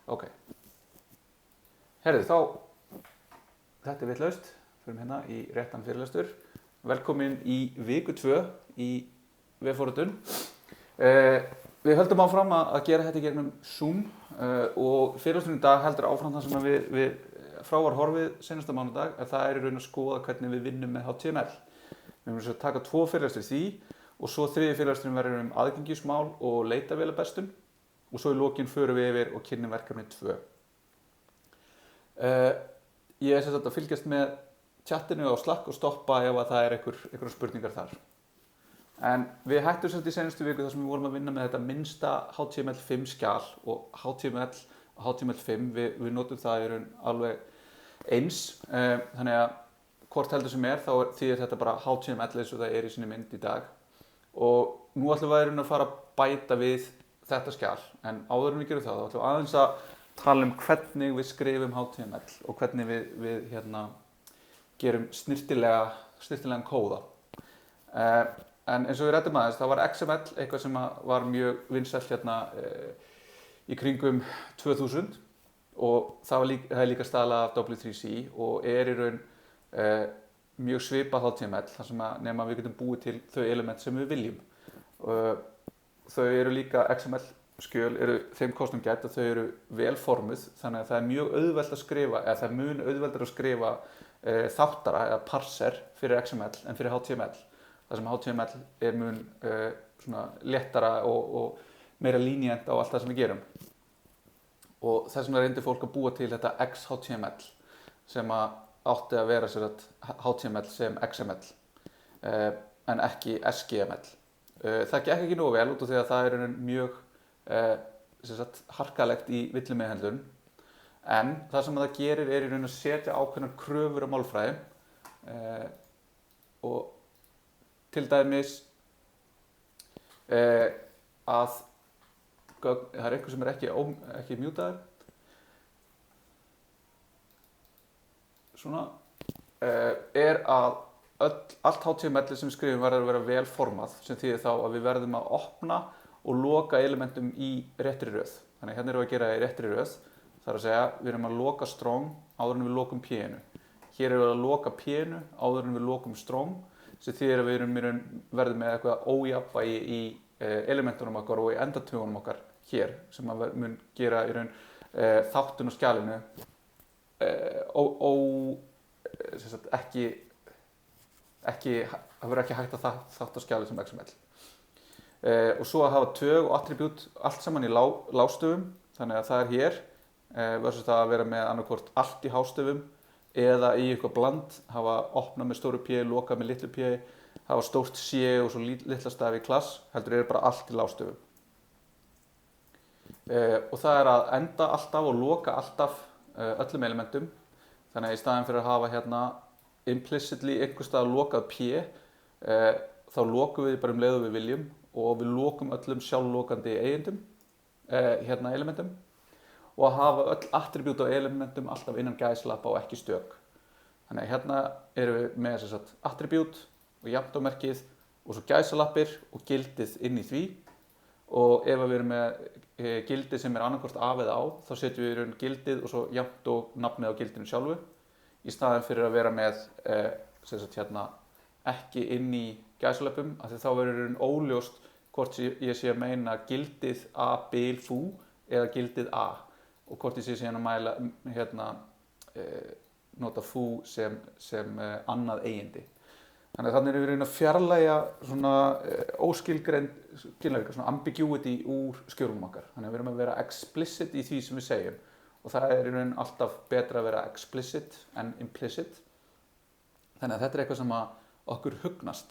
Ok. Herðu, þetta vitlaust. Förum hérna í réttan fyrirlestur. Velkomin í viku 2 í vefforritun. Við höldum áfram að gera þetta í gegnum Zoom og fyrirlesturinn í dag heldur áfram það sem við frá var horfið seinasta mánudag, en það er í raun að skoða hvernig við vinnum með HTML. Við munum svo taka 2 fyrirlestur í því og svo 3. fyrirlesturinn verður aðgengismál og leitarvélabestun og svo í lokin förum við yfir og kynnum verkefni 2. Ég er sem sagt að fylgjast með chatinu á Slack og stoppa ef að það er einhverjum spurningar þar. En við hættum sem sagt í seinustu viku þar sem við vorum að vinna með þetta minnsta HTML5 skjal og HTML5, við notum það í raun alveg eins. Þannig að hvort heldur sem þá þýðir þetta bara HTML eins og það er í sinni mynd í dag. Og nú ætlum við að fara að bæta við þetta skjal, en áður en við gerum það, þá ætlum við aðeins að tala hvernig við skrifum HTML og hvernig við gerum snyrtilegan kóða. En eins og við ræddum aðeins, það var XML eitthvað sem var mjög vinsælt í kringum 2000 og það er líka staðlað af W3C og er í raun mjög svipað HTML þar sem nema við getum búið til þau element sem við viljum. Þau eru líka XML skjöl eru þeim kostum gætt að þau eru vel formuð, þannig að það er mjög auðvelt að skrifa, eða það er mun auðveldar að skrifa þáttara eða parser fyrir XML en fyrir HTML. Það sem HTML er mun svona léttara og meira lenient á allt það sem við gerum. Og þess vegna reyndi fólk að búa til þetta XHTML sem átti að vera HTML sem XML en ekki SGML. Það gekk ekki nógu vel út af því að það er mjög harkalegt í villumeðhöndlun, en það sem það gerir er í raun að setja ákveðnar kröfur á málfræði og til dæmis að það er einhver sem er ekki mjútaður svona er að allt HTML sem við skrifum verður að vera vel formað, sem þýðir þá að við verðum að opna og loka elementum í réttri röð. Þannig hérna erum við að gera í réttri röð. Það er að segja, við erum að loka strong áður en við lokum p-inu. Hér erum við að loka p-inu áður en við lokum strong, sem þýðir að við verðum með eitthvað ójafnvægi í elementunum okkar og í endatögunum okkar hér, sem mun gera í raun þáttun og skjalinu það verður ekki hægt að þátt á skjali sem XML. Og svo að hafa tög og attribút allt saman í lágstöfum, þannig að það er hér versus það að vera með annarkvort allt í hástöfum eða í eitthvað bland, hafa opnað með stóru p, lokað með litlu p, hafa stórt c og svo litla stafi í klass, heldur bara allt í lágstöfum. Og það er að enda alltaf og loka alltaf öllum elementum, þannig að í staðinn fyrir að hafa hérna implicitly einhvers staðar lokað p, þá lokum við bara leið og við viljum og við lokum öllum sjálflokandi eigendum, elementum, og að hafa öll attribút á elementum alltaf innan gæsalappa og ekki stök. Þannig að hérna erum við með attribút og jafntómerkið og svo gæsalappir og gildið inn í því, og ef við erum með gildið sem er annarkvort af eða á, þá setjum við í raun gildið og svo jafnt og nafnið á gildinu sjálfu, í staðinn fyrir að vera með ekki inn í gæsalappum, af því þá verður óljóst hvort ég sé að meina gildið a bil fú eða gildið a, og hvort ég sé síðan að mæla nota fú sem annað eigindi. Þannig að þannig erum við að fjarlægja svona óskilgreind skilnaðarvika, svona ambiguity úr skjölum okkar. Þannig að við erum að vera explicit í því sem við segjum, og það er í raun alltaf betra að vera explicit en implicit. Þannig að þetta er eitthvað sem okkur hugnast.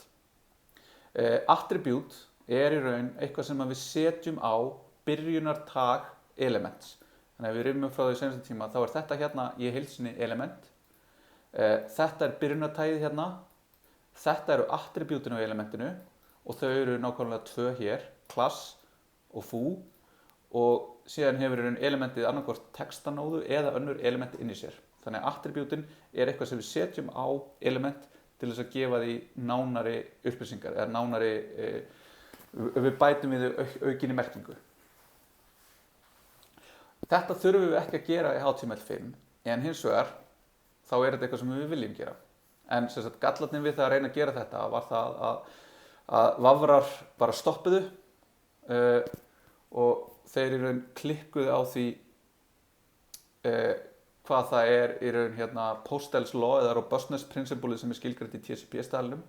Attribute er í raun eitthvað sem við setjum á byrjunartag elements. Þannig að við rifjum upp frá því seinasta tíma, þá er þetta hérna í heilsinni element. Þetta er byrjunartagið hérna. Þetta eru attribútin á elementinu og þau eru nákvæmlega 2 hér, class og foo, og síðan hefur elementið annarkvort textanóðu eða önnur element inn í sér. Þannig að attribútin er eitthvað sem við setjum á element til þess að gefa því nánari upplýsingar eða nánari, við bætum við aukinni merkingu. Þetta þurfum við ekki að gera í HTML5 en hins vegar þá er þetta eitthvað sem við viljum gera. En sem sagt gallarnir við það að reyna að gera þetta var það að vafrar bara stoppuðu og þeir í raun klikkuðu á því hvað það er í raun hérna Postel's law eða robustness principle sem er skilgreint í TCP-staðlinum.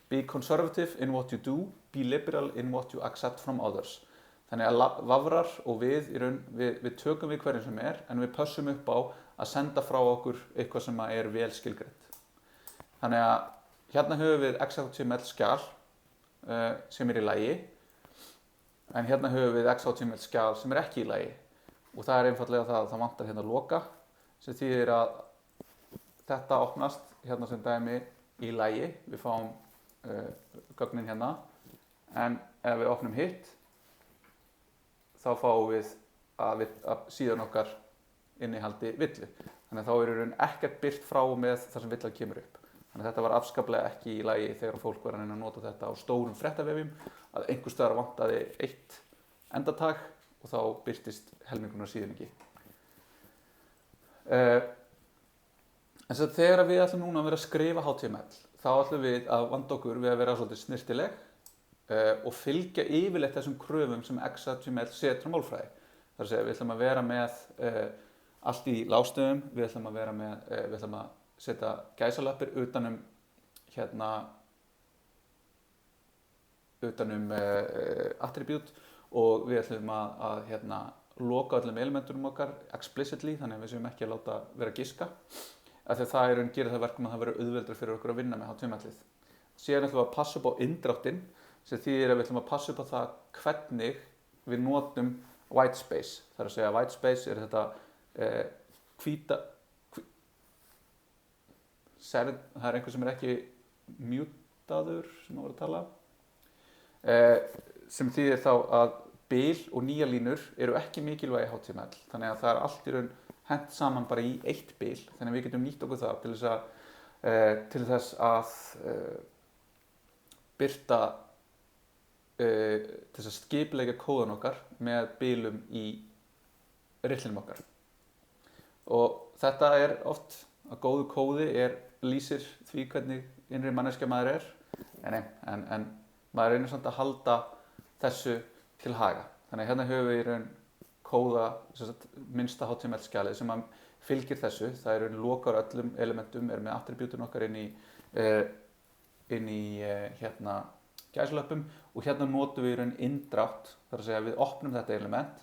Be conservative in what you do, be liberal in what you accept from others. Þannig að vafrar og við í raun, við tökum við hverjum sem er en við pössum upp á að senda frá okkur eitthvað sem er vel skilgreint. Þannig að hérna höfum við XHTML skjal sem er í lagi en hérna höfum við XHTML skjal sem er ekki í lagi og það er einfallega það að það vantar hérna loka sem þýðir að þetta opnast hérna sem dæmi í lagi, við fáum gögnin hérna en ef við opnum hitt þá fáum við að síðan okkar innihaldi villu. Þannig að þá er í raun ekkert birt frá með þar sem villan kemur upp. Þannig að þetta var afskaplega ekki í lagi þegar fólk var að reyna að nota þetta á stórum fréttavefjum að einhvers staðar vantaði eitt endatag og þá birtist helmingurinn síðan ekki. En svo þegar við ætlum núna að vera að skrifa HTML þá ætlum við að vanda okkur við að vera svolítið snyrtileg og fylgja yfirleitt þessum kröfum sem XHTML setur á málfræði. Það er að segja við ætlum að vera með allt í lágstöfum, við ætlum að setja gæsalappir utanum attribute og við ætlum að loka öllum elementunum okkar explicitly þannig að við séum ekki að láta vera að giska af því að það gerir það verkum að það verður auðveldara fyrir okkur að vinna með HTML-ið. Síðan ætlum við að passa upp á inndráttinn sem þýðir að við ætlum að passa upp á það hvernig við notum whitespace. Það er að segja að whitespace er þetta það er einhver sem er ekki mjútaður sem að vera að tala sem þýðir þá að bil og nýja línur eru ekki mikilvægi HTML þannig að það er allt í raun hent saman bara í eitt bil þannig að við getum nýtt okkur það til þess að birta til þess að skipuleggja kóðan okkar með bilum í ritlinum okkar og þetta er oft að góðu kóði lýsir því hvernig innri manneskja maður en maður reynir samt að halda þessu til haga. Þannig að hérna höfum við í raun kóða minnsta HTML skjalið sem fylgir þessu. Það er í raun lokar öllum elementum, er með attribútin okkar inn í gæsalöppum og hérna notum við í raun inndrátt, þar að segja að við opnum þetta element.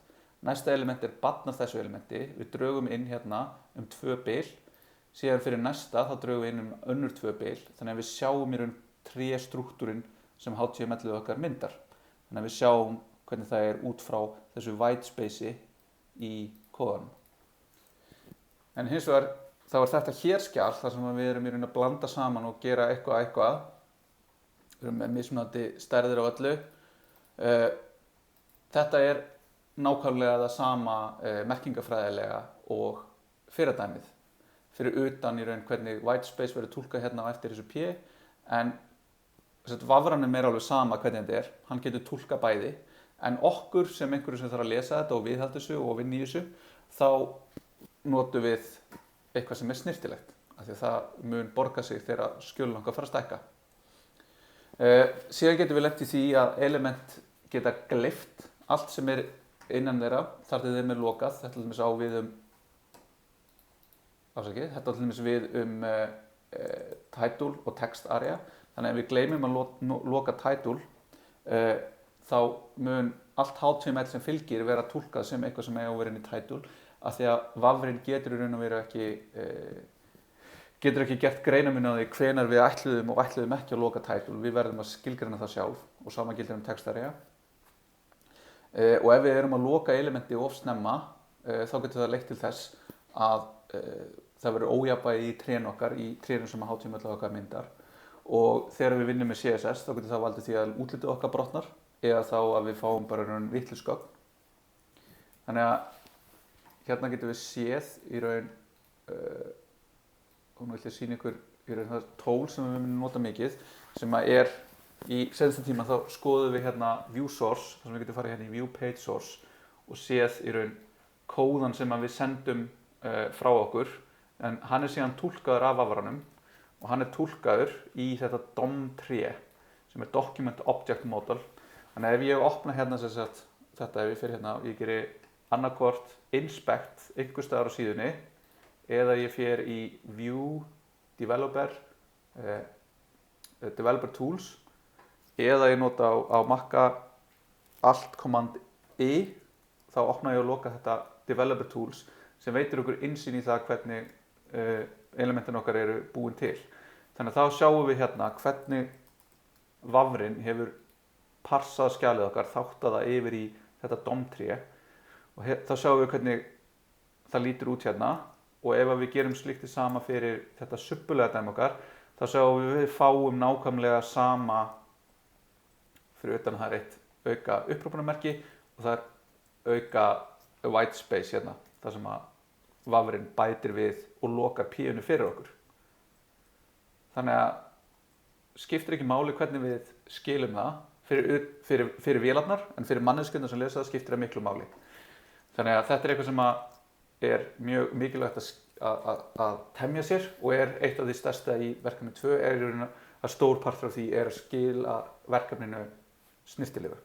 Næsta element er barn af þessu elementi, við drögum inn hérna 2 bil, síðan fyrir næsta þá drögum við inn önnur 2 bil, þannig að við sjáum í raun tréstruktúrin sem HTML-ið okkar myndar. Þannig að við sjáum hvernig það er út frá þessu whitespace í kóðanum. En hins vegar þá er þetta hér skjal þar sem við erum í raun að blanda saman og gera eitthvað. Við erum með mismunandi stærðir á öllu. Þetta er nákvæmlega það sama merkingafræðilega og fyrradæmið. Fyrir utan í raun hvernig whitespace verður túlkað hérna á eftir þessu P en vafranum er alveg sama hvernig þetta er, hann getur túlkað bæði en okkur sem einhverju sem þarf að lesa þetta og viðhalda þessu og vinna í þessu þá notum við eitthvað sem er snyrtilegt af því að það mun borga sig þegar skjölun okkar fara að stækka. Síðan getum við lent í því að element geta gleypt allt sem er innan þeirra þar til þeim er lokað. Þetta til dæmis við title og text area. Þannig að ef við gleymum að loka title þá mun allt HTML sem fylgir vera túlkað sem eitthvað sem eiga að vera inn í title af því að vafrinn getur í raun og veru ekki gert greinarmun á því hvenær við ætluðum og ætluðum ekki að loka title. Við verðum að skilgreina það sjálf og sama gildir text area. Og ef við erum að loka elementi of snemma þá getur það leitt til þess að það verður ójafnvægi í trén okkar, í trénum sem HTML okkar myndar og þegar við vinnum með CSS þá getur það valdið því að útlitið okkar brotnar eða þá að við fáum bara raun vitlaus gögn. Þannig að hérna getum við séð í raun og nú ætlum ég að sýna ykkur í raun það tól sem við munum nota mikið sem er í seinasta tíma þá skoðum við hérna view source þar sem við getum farið hérna í view page source og séð í raun kóðan sem við sendum frá okkur, en hann síðan túlkaður af vafranum og hann túlkaður í þetta DOM-tré sem Document Object Model. Þannig að ef ég opna hérna þetta, ef ég fer hérna og ég geri annarkvort inspect einhvers staðar á síðunni eða ég fer í view developer tools eða ég nota á Macca alt command I, þá opna ég og loka þetta developer tools sem veitir okkur innsýn í það hvernig elementin okkar eru búin til. Þannig að þá sjáum við hérna hvernig vafrinn hefur parsað skjalið okkar, þáttað það yfir í þetta DOM-tré og þá sjáum við hvernig það lítur út hérna, og ef við gerum slíkt sama fyrir þetta subbulega dæmi okkar, þá sjáum við fáum nákvæmlega sama, fyrir utan það eitt auka upphrópunarmerki og það auka white space hérna, þar sem að vafrinn bætir við og lokar píunu fyrir okkur. Þannig að skiptir ekki máli hvernig við skilum það fyrir vélarnar, en fyrir manneskjuna sem lesa það skiptir það miklu máli. Þannig að þetta eitthvað sem er mjög mikilvægt að temja sér og eitt af því stærsta í verkefni 2 að stór partur af því að skila verkefninu snyrtilegu.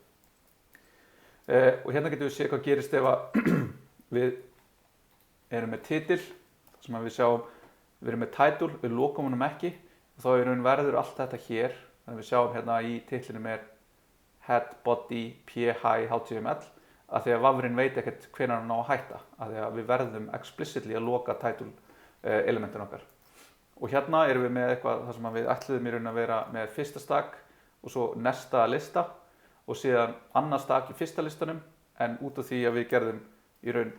Og hérna getum við séð hvað gerist ef við erum með titil, þar sem við sjáum, við erum með title, við lokum honum ekki, og þá verður allt þetta hér. Þannig að við sjáum hérna í titlinum head, body, p-high, html, að því að vafrinn veit ekkert hvenær hann á að hætta, að því að við verðum explicitly að loka title elementin okkar. Og hérna erum við með eitthvað þar sem við ætluðum í raun að vera með fyrsta stak og svo næsta lista og síðan annar stak í fyrsta listanum, en út af því að við gerðum í raun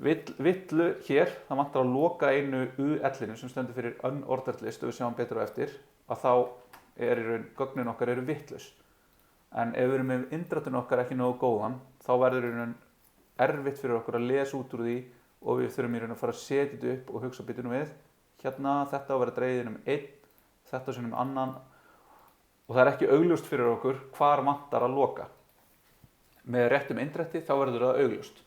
villu hér, það vantar að loka einu U-ellinu sem stendur fyrir unordered list, og við sjáum betur á eftir, að þá í raun gögnin okkar eru vitlaus. En ef við erum með innrættun okkar ekki nógu góðan, þá verður í raun erfitt fyrir okkur að lesa út úr því og við þurfum í raun að fara að setja þetta upp og hugsa býtum við. Hérna þetta á að vera dregið 1, þetta sinnum annan, og það ekki augljóst fyrir okkur hvar vantar að loka. Með réttum innrætti þá verður það augljóst.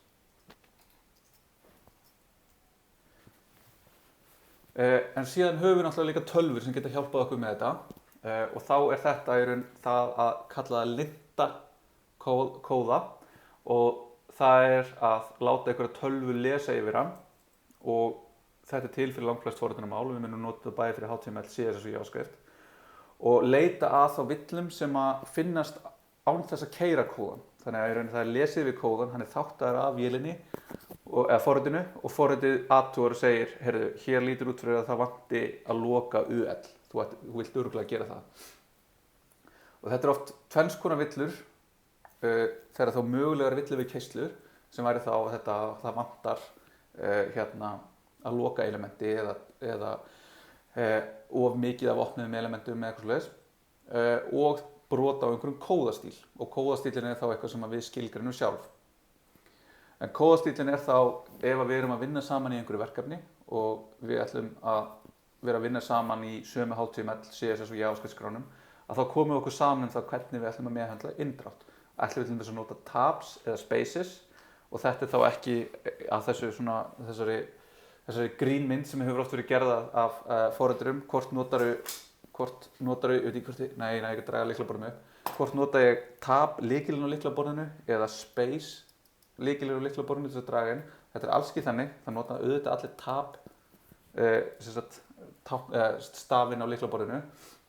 En síðan höfum við náttúrulega líka tölvur sem geta hjálpað okkur með þetta, og þá þetta í raun það að kalla það linta kóða, og það að láta einhverja tölvu lesa yfir hann, og þetta til fyrir langflest forritunarmál, við munum nota það bæði fyrir HTML, CSS og JavaScript, og leita að þá villum sem að finnast án þess að keyra kóðan. Þannig að í raun það lesið við kóðan, hann þáttaður af vélinni eða forritinu, og forritið athugar og segir, heyrðu, hér lítur út fyrir að það vanti að loka UL, þú vilt örugglega gera það. Og þetta oft tvenns konar villur, þegar þá mögulegar villur við keyslur, sem væri þá þetta það vantar hérna að loka elementi eða of mikið af opnuðum elementum eða eitthvað svoleiðis, og brota á einhverjum kóðastíl, og kóðastílinn þá eitthvað sem við skilgreinum sjálf. En kóðastílinn þá ef við erum að vinna saman í einhverju verkefni og við ætlum að vera að vinna saman í sömu HTML, CSS og JavaScript skránum, að þá komum við okkur saman það hvernig við ætlum að meðhöndla inndrátt. Ætlum við til þess að nota tabs eða spaces, og þetta þá ekki að þessari grínmynd sem hefur oft verið gerða af forriturum, hvort notaru, ég veit ekki hvort ég ekki draga lyklaborðinu upp, hvort nota ég tab lykilinn á lyklaborðinu eða space lykilinn á lyklaborðinu til að draga inn. Þetta alls ekki þannig, það nota auðvitað allir tab stafinn á lyklaborðinu.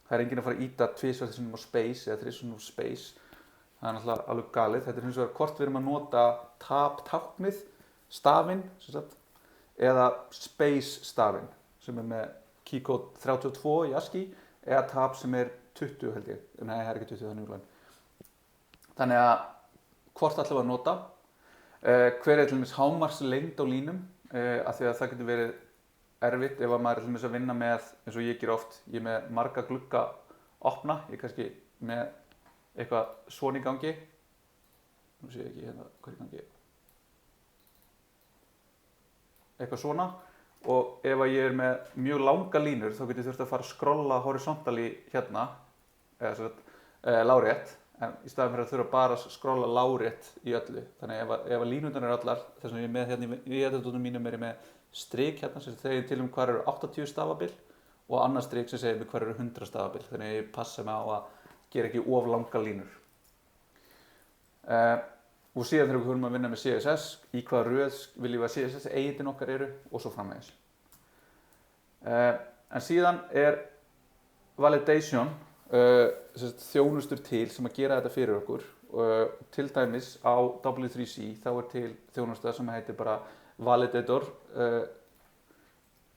Það enginn að fara að íta tvisvar þessum á space eða þrisvar á space, það náttúrulega alveg galið. Þetta hins vegar hvort við erum að nota tab táknið, stafinn eða space stafinn sem með keykode 32 í ASCII, eða tab sem 20 held ég, nei það ekki 20 þannig úrlæn. Þannig að hvort ætlum við að nota, hver til dæmis hámarkslengd á línum, af því að það getur verið erfitt ef að maður til dæmis að vinna með, eins og ég ger oft, ég með marga glugga opna, ég kannski með eitthvað svona í gangi, nú sé ég ekki hérna hvað er í gangi, eitthvað svona. Og ef ég með mjög langa línur þá getur ég þurft að fara að skrolla horizontally hérna, eða lárétt, en í staðan fyrir að þurfa bara að skrolla lárétt í öllu. Þannig ef að línurnar eru allar, þess vegna ég er með hérna í editordónum mínum er ég með strik hérna sem segir til hvar eru 80 stafabil og annar strik sem segir hvar eru 100 stafabil. Þannig að ég passa mig á að gera ekki of langa línur. Og síðan þegar við höfum að vinna með CSS, í hvaða röð viljum við að CSS eigitin okkar eru og svo framvegis. En síðan er validation, þjónustur til sem að gera þetta fyrir okkur. Til dæmis á W3C þá er til þjónusta sem heitir bara validator,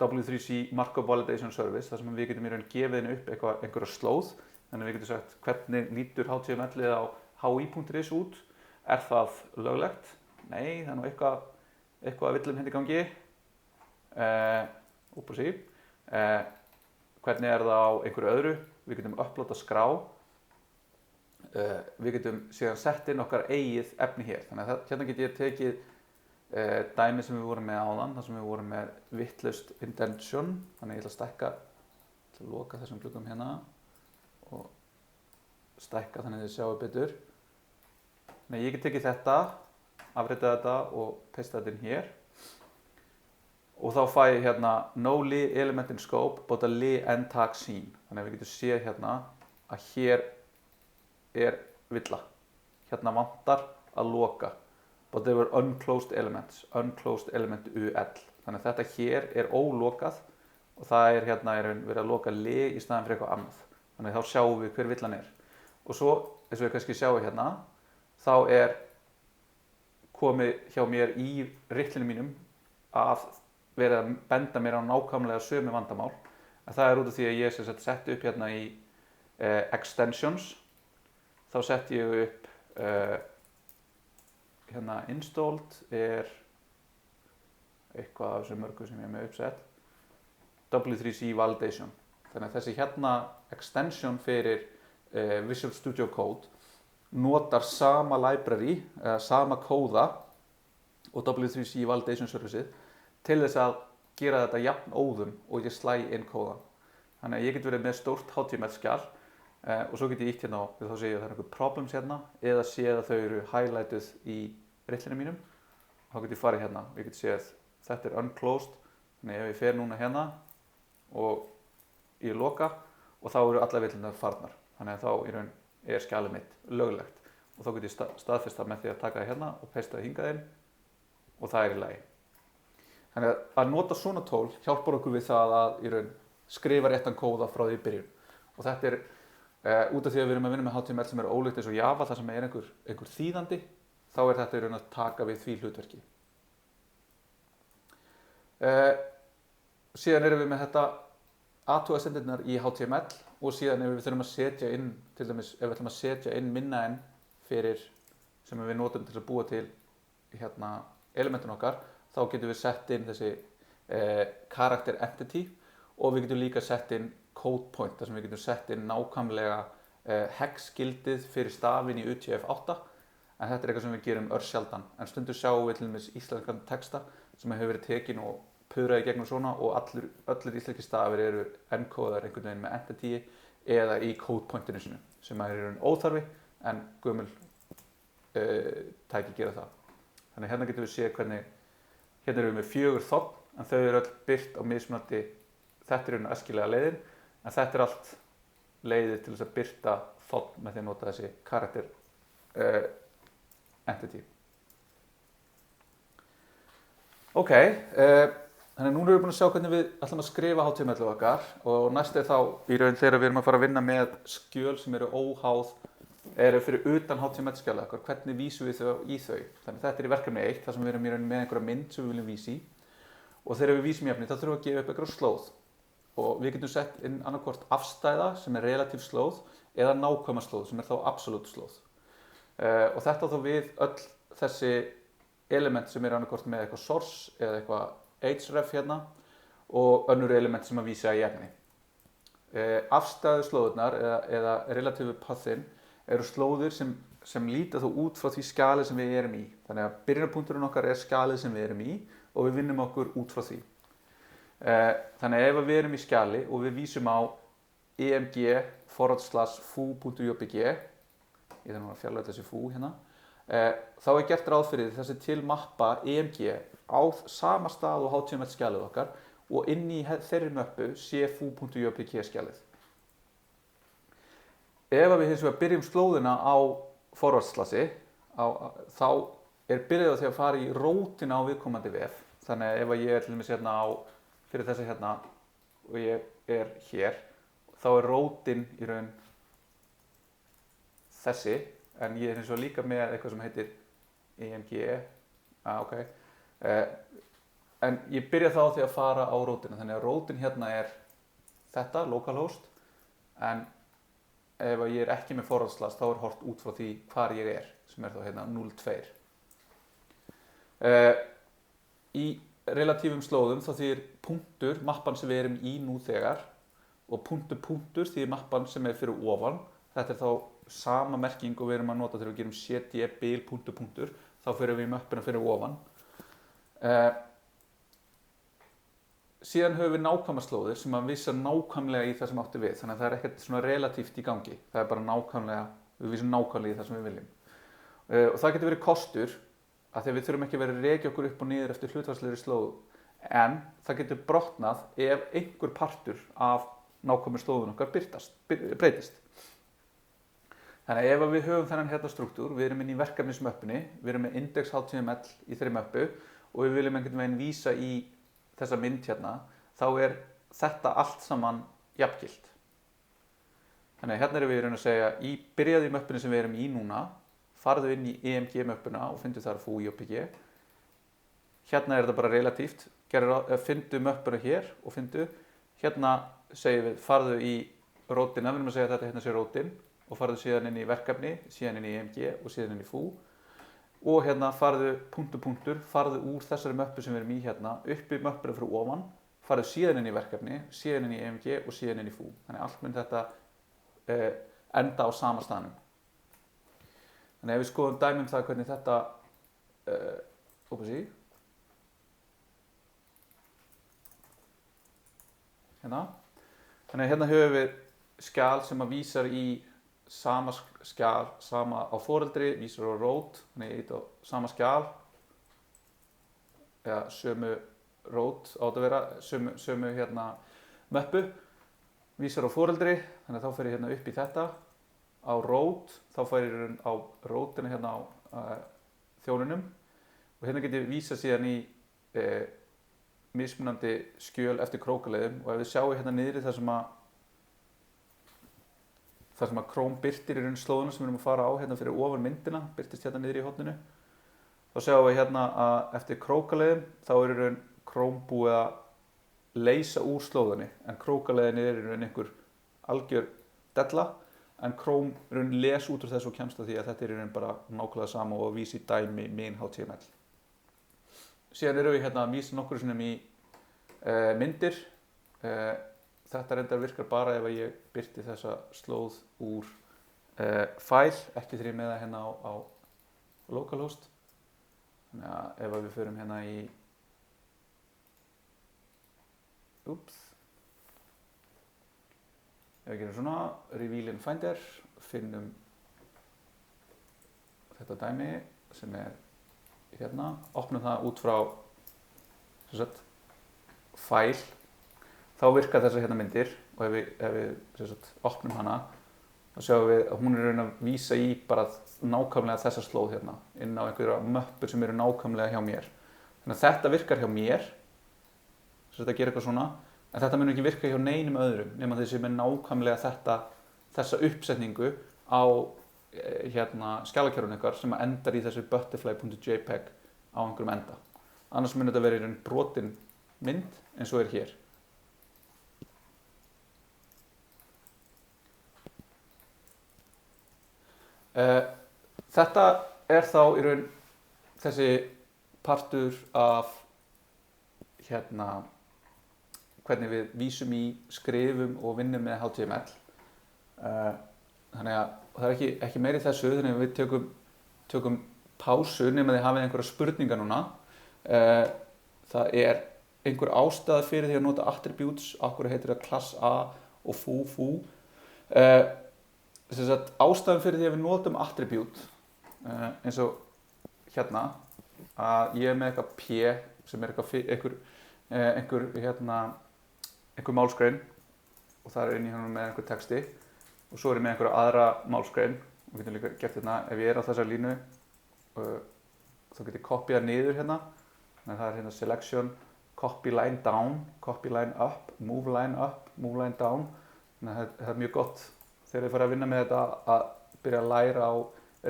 W3C Markup Validation Service, þar sem við getum í raun gefið henni upp einhverja slóð. Þannig við getum sagt hvernig lítur HTML-ið á hi.is út. Er það löglegt? Nei, það er nú eitthvað villum hérna í gangi. Hvernig er það á einhverju öðru? Við getum upplóta skrá. Við getum síðan sett inn okkar eigið efni hér. Þannig að hérna get ég tekið dæmi sem við vorum með áðan, þar sem við vorum með vitlaust indention. Þannig ég ætla að stækka, ég ætla að loka þessum gluggum hérna og stækka þannig að þið sjáu betur. Nei, ég get tekið þetta, afrita þetta og pesta þetta inn hér. Og þá fæ ég hérna no li element in scope, but a li end tag seen. Þannig að við getum séð hérna að hér er villa. Hérna vantar að loka. But they were unclosed elements, unclosed element UL. Þannig að þetta hér er ólokað og það er hérna verið að loka li í staðan fyrir eitthvað annað. Þannig að þá sjáum við hver villan er. Og svo, eins og við kannski sjáum hérna, þá er komið hjá mér í ritlinu mínum að vera að benda mér á nákvæmlega sömu vandamál. En það er út af því að ég setti upp hérna í extensions. Þá setti ég upp hérna installed er eitthvað af þessu mörgu sem ég er með uppsett. W3C validation. Þannig að þessi hérna extension fyrir Visual Studio Code notar sama library, sama kóða og W3C Validation Service til þess að gera þetta jafn óðum og ég slæ inn kóðan. Þannig að ég get verið með stórt HTML-skjal og svo get ég ítt hérna og þá sé ég að það er einhver problems hérna eða sé að þau eru highlightið í ritlinu mínum. Þá get ég farið hérna og ég get séð að þetta er unclosed. Þannig ef ég fer núna hérna og ég loka og þá eru allar villunar farnar. Þannig að þá í raun er skjalið mitt löglegt og þá get ég staðfest það með því að taka það hérna og pesta það hingað inn og það er í lagi. Þannig að nota svona tól hjálpar okkur við það að í raun skrifa réttan kóða frá því í byrjun. Og þetta er út af því að við erum að vinna með HTML sem er ólíkt eins og Java, þar sem er einhver þýðandi, þá er þetta í raun að taka við því hlutverki. Síðan erum við með þetta athugasemdirnar í HTML og síðan ef við þurfum að setja inn, til dæmis ef við ætlum að setja inn minna en fyrir sem við notum til að búa til hérna elementin okkar, þá getum við sett inn þessi character entity og við getum líka sett inn code point, þar sem við getum sett inn nákvæmlega hex-gildið fyrir stafinn í UTF-8, en þetta er eitthvað sem við gerum örsjaldan, en stundum sjáum við til dæmis íslenskan texta sem hefur verið tekin og puðraði gegnum svona og allir íslenski stafir eru encodar einhvern veginn með entity eða í code pointinu sinu sem er í raun óþarfi en gömul tæki gera það. Þannig hérna getum við séð hvernig, hérna erum við með 4 þogn en þau eru öll birt á mismunandi, þetta er raun æskilega leiðin en þetta er allt leiðir til þess að birta þogn með því að nota þessi character entity. Ok, þannig að núna erum við búin að sjá hvernig við ætlum að skrifa HTML okkar og næst er þá í raun þegar við erum að fara að vinna með skjöl sem eru óháð, eru fyrir utan HTML-skjala okkar, hvernig vísum við þau í þau. Þannig þetta er í verkefni 1, þar sem við erum í raun með einhverja mynd sem við viljum vísa í og þegar við vísum í efni þá þurfum við að gefa upp einhverja slóð og við getum sett inn annarkvort afstæða sem er relatív slóð eða nákvæma slóð sem er þá absolutt slóð. Og þetta þá við öll þessi element sem er annarkvort með eitthvað source eða eitthvað href hérna og önnur element sem að vísa í efni. Afstæðu slóðurnar eða relative pathin eru slóðir sem líta þó út frá því skjalið sem við erum í. Þannig að byrjunarpunkturinn okkar er skjalið sem við erum í og við vinnum okkur út frá því. Þannig að ef við erum í skjali og við vísum á emg/foo.jpg ég þarf nú að fjarlægja þessi fú hérna, þá er gert ráð fyrir þessi til mappa EMG á sama stað og HTML skjalið okkar og inn í þeirri möppu sé foo.jpg skjalið. Ef við hins vegar byrjum slóðina á forvartslasi, þá er byrjað á því að fara í rótina á viðkomandi vef. Þannig að ef ég er til dæmis hérna fyrir þessa hérna og ég er hér, þá er rótin í raun þessi, en ég er hins vegar líka með eitthvað sem heitir EMG, ok. En ég byrja þá á því að fara á rótina, þannig að rótin hérna er þetta, localhost, en ef ég er ekki með forvartslast þá er horft út frá því hvar ég er, sem er þá hérna 0.2. Í relatífum slóðum þá þýðir punktur mappan sem við erum í nú þegar og punktur þýðir mappan sem er fyrir ofan. Þetta er þá sama merking og við erum að nota þegar við gerum cd bil punktur, þá fyrir við í möppuna fyrir ofan. Síðan höfum við nákvæma slóðir sem að vísa nákvæmlega í það sem átti við, þannig að það er ekkert svona relatíft í gangi, það er bara nákvæmlega, við vísum nákvæmlega í það sem við viljum. Og það getur verið kostur, að því að við þurfum ekki að vera að rekja okkur upp og niður eftir hlutfallslegri slóð, en það getur brotnað ef einhver partur af nákvæmur slóðun okkar breytist. Þannig að ef við höfum þennan hérna struktúr, við erum inn í verkefnismöppunni, við erum með index.html í þeirri möppu og við viljum einhvern veginn vísa í þessa mynd hérna, þá er þetta allt saman jafngilt. Þannig að hérna erum við í raun að segja, byrjaðu í möppunni sem við erum í núna, farðu inn í EMG möppuna og fyndu þar foo.jpg. Hérna er þetta bara relatíft, fyndu möppuna hér og fyndu. Hérna segjum við, farðu í rótina, við erum að segja að þetta hérna sé rótin, og farðu síðan inn í verkefni, síðan inn í EMG og síðan inn í foo. Og hérna farðu farðu úr þessari möppu sem við erum í hérna, upp í möppuna fyrir ofan, farðu síðan inn í verkefni, síðan inn í EMG og síðan inn í foo. Þannig að allt mun þetta enda á sama staðnum. Þannig að ef við skoðum dæmi það hvernig þetta, hérna. Þannig að hérna höfum við skjal sem að vísar í sama skjal, sama á foreldri, vísar á rót, þannig ég á sama skjal, eða sömu rót átt að vera, sömu hérna möppu, vísar á foreldri, þannig að þá fer ég hérna upp í þetta, á rót, þá fer ég á rótina hérna á þjónunum og hérna get ég vísa síðan í mismunandi skjöl eftir krókaleiðum og ef við sjáum hérna niðri þar sem að Chrome birtir í raun slóðuna sem við erum að fara á hérna fyrir ofan myndina, birtist hérna niður í horninu. Þá sjáum við hérna að eftir krókaleiðin þá er í raun Chrome búið að leysa úr slóðunni, en krókaleiðin er í raun einhver algjör della, en Chrome í raun les út úr þessu og kemst að því að þetta er í raun bara nákvæmlega sama og vísi dæmi min HTML. Síðan erum við hérna að vísa nokkru sinnum í myndir. Þetta reyndar virkar bara ef ég birti þessa slóð úr fæl, ekki þegar ég með það hérna á localhost. Þannig að ef við förum hérna í ef við gerum svona, reveal in finder, finnum þetta dæmi sem er hérna, opnum það út frá fæl. Þá virkar þessar hérna myndir og ef við opnum hana þá sjáum við að hún er raun að vísa í bara nákvæmlega þessa slóð hérna inn á einhverja möppur sem eru nákvæmlega hjá mér. Þannig að þetta virkar hjá mér, þetta gerir eitthvað svona, en þetta mun ekki virka hjá neinum öðrum nema þeir sem er nákvæmlega þessa uppsetningu á hérna skjalakerfinu ykkar sem endar í þessu butterfly.jpg á einhverjum enda. Annars mun þetta vera í raun brotin mynd eins og er hér. Þetta er þá í raun þessi partur af hérna hvernig við vísum í, skrifum og vinnum með HTML. Þannig að það er ekki meiri þessu, þannig að við tökum pásu nema þið hafið einhverja spurningar núna. Það er einhver ástæða fyrir því að nota attributes, okkur heitir það class A og foo. sem sagt, ástæðan fyrir því að við notum attribute eins og hérna að ég er með eitthvað P sem er einhver málsgrein og það er inn í hann með einhver texti og svo er ég með einhverja aðra málsgrein og við getum líka gert hérna ef ég er á þessar línu þá get ég kopjað niður hérna þannig að það er hérna selection, copy line down, copy line up, move line down þannig að það er mjög gott þegar ég fara að vinna með þetta að byrja að læra á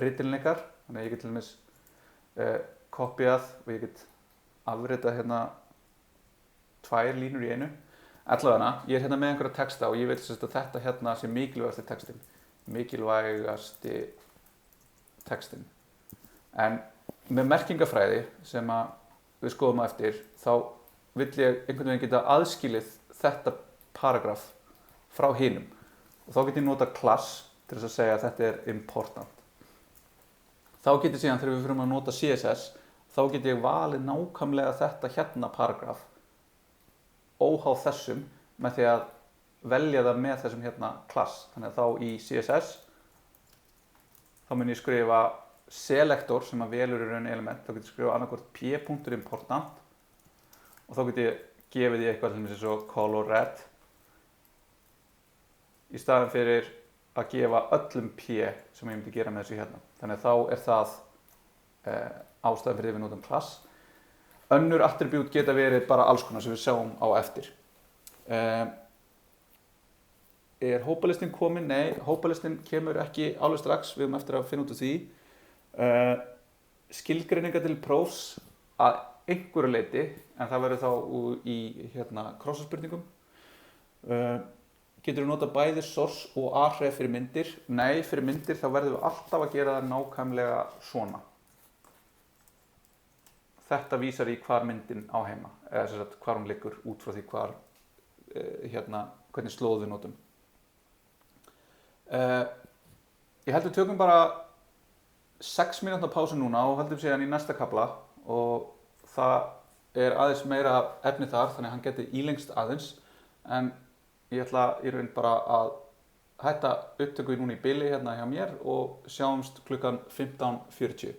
ritilin ykkar þannig að ég get til dæmis kopjað og ég get afritað hérna 2 línur í einu allavega, ég er hérna með einhverja texta og ég veit að þetta hérna sé mikilvægasti textin en með merkingafræði sem að við skoðum á eftir þá vill ég einhvern veginn geta aðskilið þetta paragraf frá hinum og þá get ég nota class til þess að segja að þetta er important þá get ég síðan þegar við fyrir að nota CSS þá get ég valið nákvæmlega þetta hérna paragraf óháð þessum með því að velja það með þessum hérna class þannig að þá í CSS þá mun ég skrifa selector sem að velur í raun element þá get ég skrifa annarkvort p.important og þá get ég gefið því eitthvað til þess að color red í staðin fyrir að gefa öllum p sem ég myndi gera með þessu hérna þannig að þá er það ástæðan fyrir því við notum class önnur attribute geta verið bara alls konar sem við sjáum á eftir er hópalistin komin? Nei, hópalistin kemur ekki alveg strax við eftir að finna út úr því skilgreiningar til prófs að einhverju leyti en það verður þá í hérna krossaspurningum getur við nota bæði source og array fyrir myndir? Nei, fyrir myndir þá verðum við alltaf að gera það nákvæmlega svona þetta vísar í hvar myndin á heima eða sem sagt hvar hún liggur út frá því hvar hvernig slóð við notum ég held við tökum bara 6 mínútna pásu núna og höldum síðan í næsta kafla og það er aðeins meira efni þar þannig að hann geti ílengst aðeins en ég ætla í raun bara að hætta upptöku núna í bili hérna hjá mér og sjáumst klukkan 15:40